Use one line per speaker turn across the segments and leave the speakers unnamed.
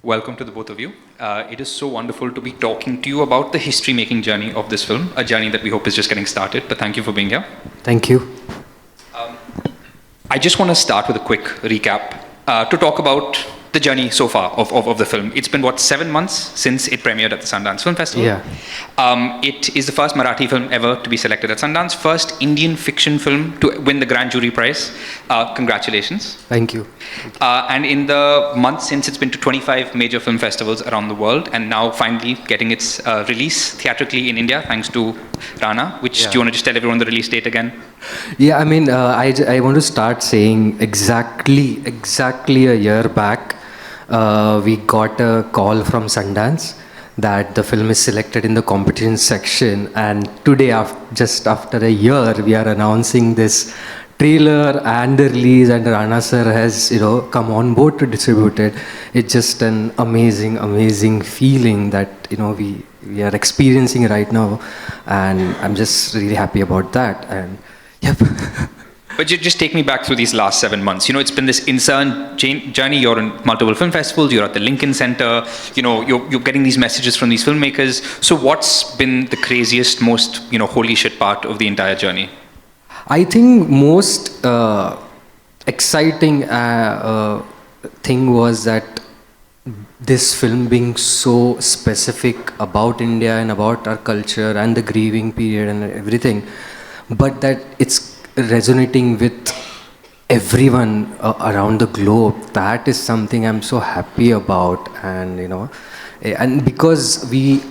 Welcome to the both of you. It is so wonderful to be talking to you about the history-making journey of this film, a journey that we hope is just getting started, but thank you for being here.
Thank you.
I just want to start with a quick recap to talk about the journey so far of the film. It's been, what, 7 months since it premiered at the Sundance Film Festival?
Yeah.
It is the first Marathi film ever to be selected at Sundance, first Indian fiction film to win the Grand Jury Prize. Congratulations.
Thank you.
And in the months since, it's been to 25 major film festivals around the world, and now finally getting its release theatrically in India, thanks to Rana, which, do you want to just tell everyone the release date again?
Yeah, I mean, I want to start saying exactly a year back, we got a call from Sundance that the film is selected in the competition section, and today, just after a year, we are announcing this trailer and the release, and Rana sir has come on board to distribute it. It's just an amazing feeling that we are experiencing right now, and I'm just really happy about that. And yep.
But just take me back through these last 7 months. It's been this insane journey. You're in multiple film festivals. You're at the Lincoln Center. You're getting these messages from these filmmakers. So what's been the craziest, most holy shit part of the entire journey?
I think most exciting thing was that this film being so specific about India and about our culture and the grieving period and everything, but that it's resonating with everyone around the globe. That is something I'm so happy about, and because we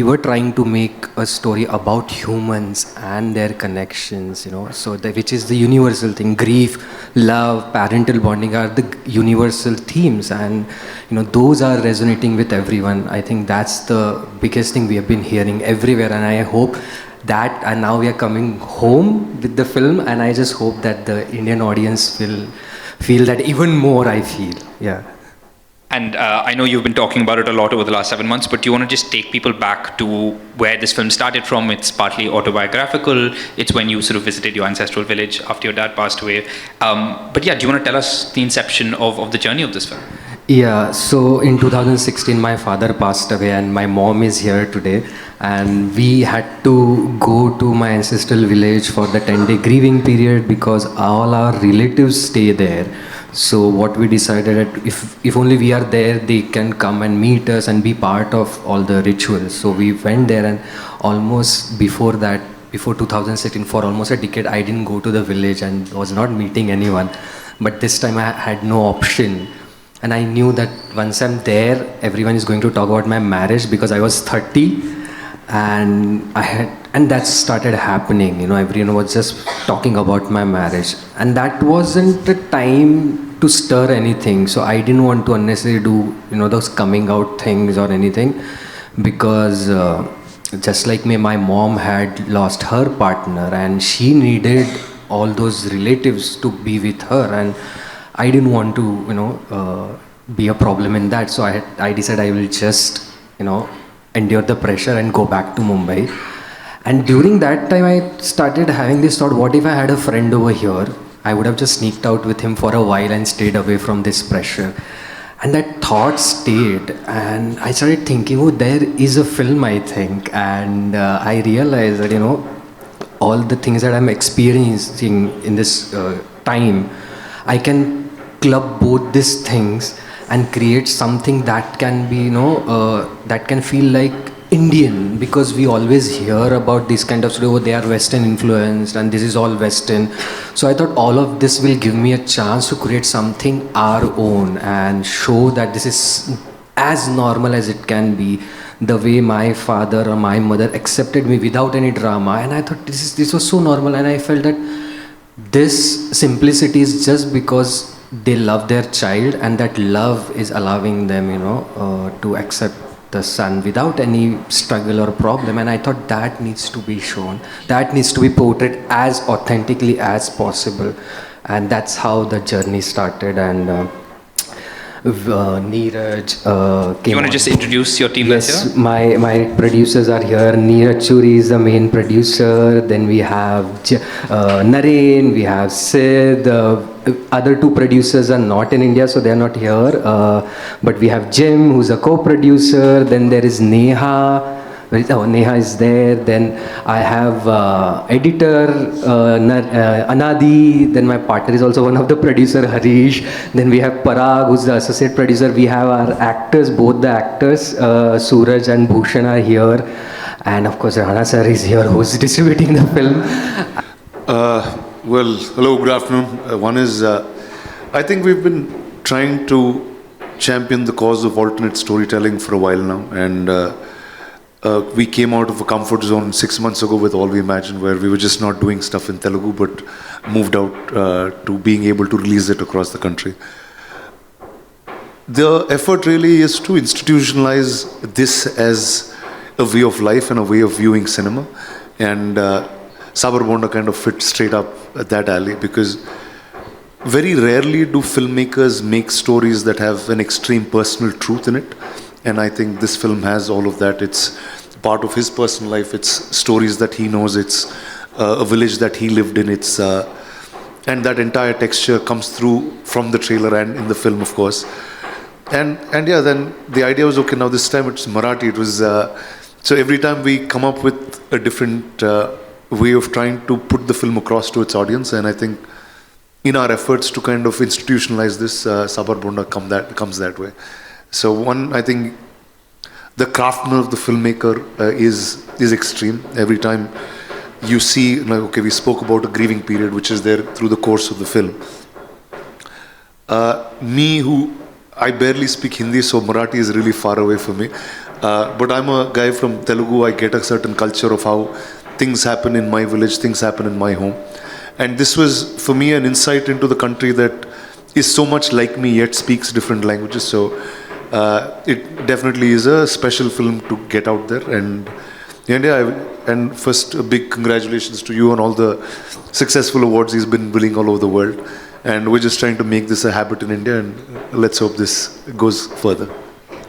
were trying to make a story about humans and their connections, so which is the universal thing. Grief, love, parental bonding are the universal themes, and those are resonating with everyone. I think that's the biggest thing we have been hearing everywhere, and I hope that, and now we are coming home with the film, and I just hope that the Indian audience will feel that even more. I feel, yeah.
And I know you've been talking about it a lot over the last 7 months, but do you want to just take people back to where this film started from? It's partly autobiographical. It's when you sort of visited your ancestral village after your dad passed away. But yeah, do you want to tell us the inception of the journey of this film?
Yeah, so in 2016, my father passed away and my mom is here today. And we had to go to my ancestral village for the 10-day grieving period because all our relatives stay there. So what we decided that if only we are there, they can come and meet us and be part of all the rituals. So we went there, and almost before 2016, for almost a decade, I didn't go to the village and was not meeting anyone. But this time I had no option. And I knew that once I'm there, everyone is going to talk about my marriage because I was 30, and that started happening. Everyone was just talking about my marriage, and that wasn't the time to stir anything. So I didn't want to unnecessarily do those coming out things or anything, because just like me, my mom had lost her partner, and she needed all those relatives to be with her, and I didn't want to, be a problem in that. So I decided I will just, endure the pressure and go back to Mumbai. And during that time, I started having this thought: what if I had a friend over here? I would have just sneaked out with him for a while and stayed away from this pressure. And that thought stayed, and I started thinking, oh, there is a film, I think. And I realized that, all the things that I'm experiencing in this time, I can club both these things and create something that can be, that can feel like Indian, because we always hear about this kind of story, they are Western influenced and this is all Western. So I thought all of this will give me a chance to create something our own and show that this is as normal as it can be, the way my father or my mother accepted me without any drama. And I thought this was so normal, and I felt that this simplicity is just because they love their child, and that love is allowing them, to accept the son without any struggle or problem. And I thought that needs to be shown, that needs to be portrayed as authentically as possible. And that's how the journey started. And Neeraj came.
You want to just introduce your team that's here?
My producers are here. Neeraj Churi is the main producer. Then we have Naren, we have Sid, other two producers are not in India, so they are not here. But we have Jim, who's a co-producer. Then there is Neha. Neha is there. Then I have editor Anadi. Then my partner is also one of the producer, Harish. Then we have Parag, who's the associate producer. We have our actors, both the actors, Suraj and Bhushan are here. And of course, Rana sir is here, who's distributing the film.
Well, hello, good afternoon. One is, I think we've been trying to champion the cause of alternate storytelling for a while now. And we came out of a comfort zone 6 months ago with All We Imagined, where we were just not doing stuff in Telugu, but moved out to being able to release it across the country. The effort really is to institutionalize this as a way of life and a way of viewing cinema. And Sabar Bonda kind of fit straight up at that alley, because very rarely do filmmakers make stories that have an extreme personal truth in it. And I think this film has all of that. It's part of his personal life. It's stories that he knows. It's a village that he lived in. It's and that entire texture comes through from the trailer and in the film, of course. And yeah, then the idea was, okay, now this time it's Marathi. It was so every time we come up with a different way of trying to put the film across to its audience. And I think in our efforts to kind of institutionalize this, Sabar Bonda comes that way. So one, I think the craftsman of the filmmaker is extreme. Every time you see, like, okay, we spoke about a grieving period, which is there through the course of the film. I barely speak Hindi, so Marathi is really far away from me. But I'm a guy from Telugu. I get a certain culture of how things happen in my village, things happen in my home. And this was, for me, an insight into the country that is so much like me, yet speaks different languages. So it definitely is a special film to get out there. And first, a big congratulations to you on all the successful awards he's been winning all over the world. And we're just trying to make this a habit in India, and let's hope this goes further.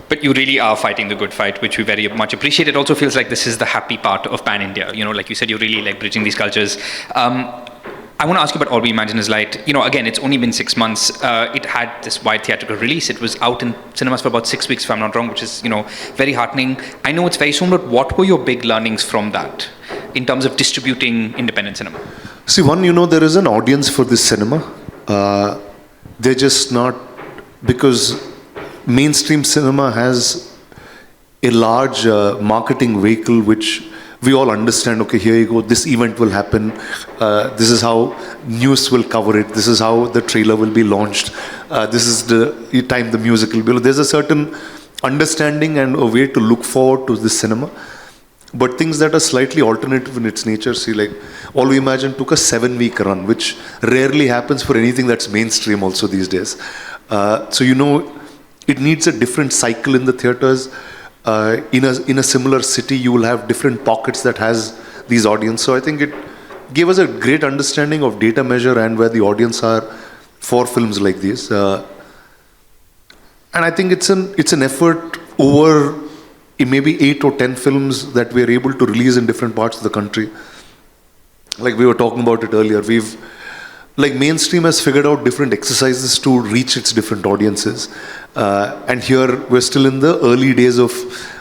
But you really are fighting the good fight, which we very much appreciate. It also feels like this is the happy part of Pan India. You know, like you said, you really like bridging these cultures. I want to ask you about All We Imagine Is Light. You know, again, it's only been 6 months. It had this wide theatrical release. It was out in cinemas for about 6 weeks, if I'm not wrong, which is, very heartening. I know it's very soon, but what were your big learnings from that in terms of distributing independent cinema?
See, one, there is an audience for this cinema. They're just not, because mainstream cinema has a large marketing vehicle which we all understand, okay, here you go, this event will happen, this is how news will cover it, this is how the trailer will be launched, this is the time the music will be. There's a certain understanding and a way to look forward to this cinema. But things that are slightly alternative in its nature, see, like All We Imagine took a 7-week run, which rarely happens for anything that's mainstream also these days. So it needs a different cycle in the theaters. In a similar city, you will have different pockets that has these audience. So I think it gave us a great understanding of data measure and where the audience are for films like these. And I think it's an effort over maybe 8 or 10 films that we're able to release in different parts of the country. Like we were talking about it earlier, mainstream has figured out different exercises to reach its different audiences. And here we're still in the early days of,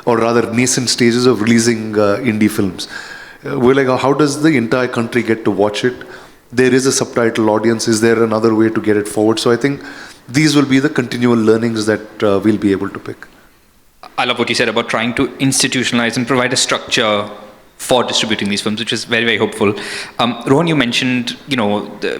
or rather nascent stages of releasing indie films. We're like, how does the entire country get to watch it? There is a subtitle audience. Is there another way to get it forward? So I think these will be the continual learnings that we'll be able to pick.
I love what you said about trying to institutionalize and provide a structure for distributing these films, which is very, very hopeful. Rohan, you mentioned,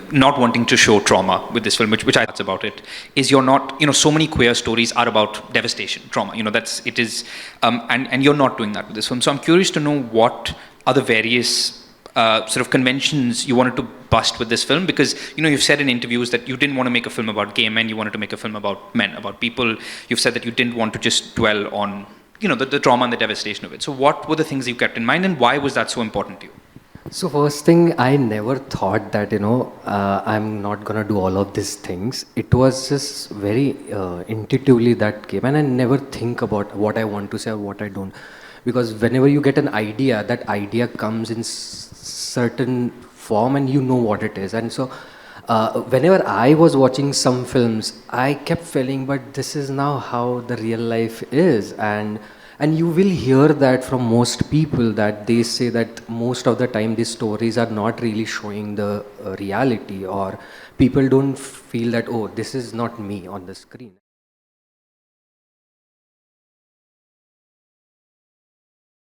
not wanting to show trauma with this film, which I thought about it, is you're not, so many queer stories are about devastation, trauma, and you're not doing that with this film. So I'm curious to know what are the various sort of conventions you wanted to bust with this film, because you've said in interviews that you didn't want to make a film about gay men, you wanted to make a film about men, about people. You've said that you didn't want to just dwell on the trauma and the devastation of it. So what were the things you kept in mind, and why was that so important to you?
So first thing, I never thought that I'm not gonna do all of these things. It was just very intuitively that came, and I never think about what I want to say or what I don't, because whenever you get an idea, that idea comes in certain form and you know what it is. And so whenever I was watching some films, I kept feeling, but this is now how the real life is, and you will hear that from most people, that they say that most of the time these stories are not really showing the reality, or people don't feel that, oh, this is not me on the screen.